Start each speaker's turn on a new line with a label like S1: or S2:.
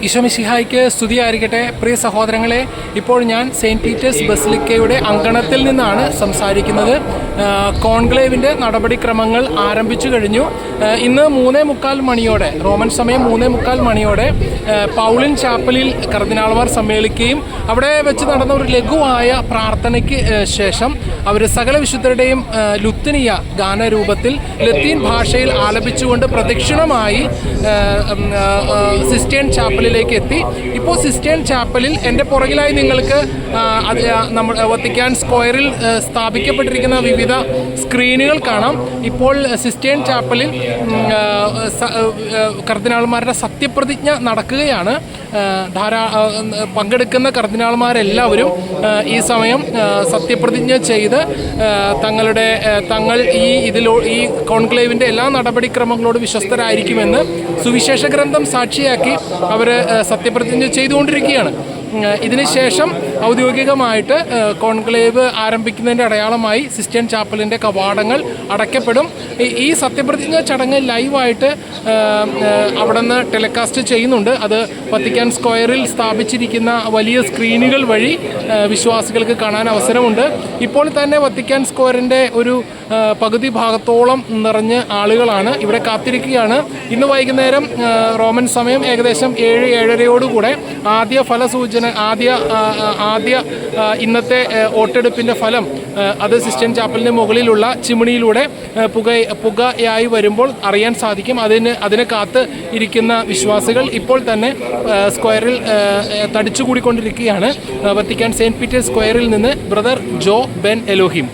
S1: ഈശോമിശിഹായ്ക്ക് സ്തുതിയായിരിക്കട്ടെ. പ്രിയ സഹോദരങ്ങളെ, ഇപ്പോൾ ഞാൻ സെയിൻറ്റ് പീറ്റേഴ്സ് ബസിലിക്കയുടെ അങ്കണത്തിൽ നിന്നാണ് സംസാരിക്കുന്നത്. കോൺക്ലേവിൻ്റെ നടപടിക്രമങ്ങൾ ആരംഭിച്ചു കഴിഞ്ഞു. ഇന്ന് 3:45 മണിയോടെ, റോമൻ സമയം 3:45 മണിയോടെ പൗളിൻ ചാപ്പലിൽ കർദിനാൾമാർ സമ്മേളിക്കുകയും അവിടെ വെച്ച് നടന്ന ഒരു ലഘുവായ പ്രാർത്ഥനയ്ക്ക് ശേഷം അവർ സകല വിശുദ്ധരുടെയും ലുത്തിനിയ ഗാനരൂപത്തിൽ ലത്തീൻ ഭാഷയിൽ ആലപിച്ചുകൊണ്ട് പ്രദക്ഷിണമായി സിസ്റ്റേൻ ചാപ്പലിലേക്ക് എത്തി. ഇപ്പോൾ സിസ്റ്റേൻ ചാപ്പലിൽ എൻ്റെ പുറകിലായി നിങ്ങൾക്ക് നമ്മൾ വത്തിക്കാൻ സ്ക്വയറിൽ സ്ഥാപിക്കപ്പെട്ടിരിക്കുന്ന വിവിധ സ്ക്രീനുകൾ കാണാം. ഇപ്പോൾ സിസ്റ്റേൻ ചാപ്പലിൽ കർദിനാൾമാരുടെ സത്യപ്രതിജ്ഞ നടക്കുകയാണ്. പങ്കെടുക്കുന്ന കർദിനാൾമാരെല്ലാവരും ഈ സമയം സത്യപ്രതിജ്ഞ ചെയ്ത് തങ്ങൾ ഈ കോൺക്ലേവിൻ്റെ എല്ലാ നടപടിക്രമങ്ങളോട് വിശ്വസ്തരായിരിക്കുമെന്ന് സുവിശേഷ ഗ്രന്ഥം സാക്ഷിയാക്കി അവർ സത്യപ്രതിജ്ഞ ചെയ്തുകൊണ്ടിരിക്കുകയാണ്. ഇതിനുശേഷം ഔദ്യോഗികമായിട്ട് കോൺക്ലേവ് ആരംഭിക്കുന്നതിൻ്റെ അടയാളമായി സിസ്റ്റേൻ ചാപ്പലിൻ്റെ കവാടങ്ങൾ അടയ്ക്കപ്പെടും. ഈ സത്യപ്രതിജ്ഞ ചടങ്ങ് ലൈവായിട്ട് അവിടെ നിന്ന് ടെലികാസ്റ്റ് ചെയ്യുന്നുണ്ട്. അത് വത്തിക്കാൻ സ്ക്വയറിൽ സ്ഥാപിച്ചിരിക്കുന്ന വലിയ സ്ക്രീനുകൾ വഴി വിശ്വാസികൾക്ക് കാണാൻ അവസരമുണ്ട്. ഇപ്പോൾ തന്നെ വത്തിക്കാൻ സ്ക്വയറിൻ്റെ ഒരു പകുതി ഭാഗത്തോളം നിറഞ്ഞ് ആളുകളാണ് ഇവിടെ കാത്തിരിക്കുകയാണ്. ഇന്ന് വൈകുന്നേരം റോമൻ സമയം ഏകദേശം 7-7:30 ആദ്യ ഫലസൂചന ഇന്നത്തെ വോട്ടെടുപ്പിൻ്റെ ഫലം അത് സിസ്റ്റേൻ ചാപ്പലിൻ്റെ മുകളിലുള്ള ചിമ്മിണിയിലൂടെ പുകയായി വരുമ്പോൾ അറിയാൻ സാധിക്കും. അതിനെ കാത്ത് ഇരിക്കുന്ന വിശ്വാസികൾ ഇപ്പോൾ തന്നെ സ്ക്വയറിൽ തടിച്ചുകൂടിക്കൊണ്ടിരിക്കുകയാണ്. വത്തിക്കാൻ സെയിൻറ്റ് പീറ്റേഴ്സ് സ്ക്വയറിൽ നിന്ന് ബ്രദർ ജോ ബെൻ എലോഹിം.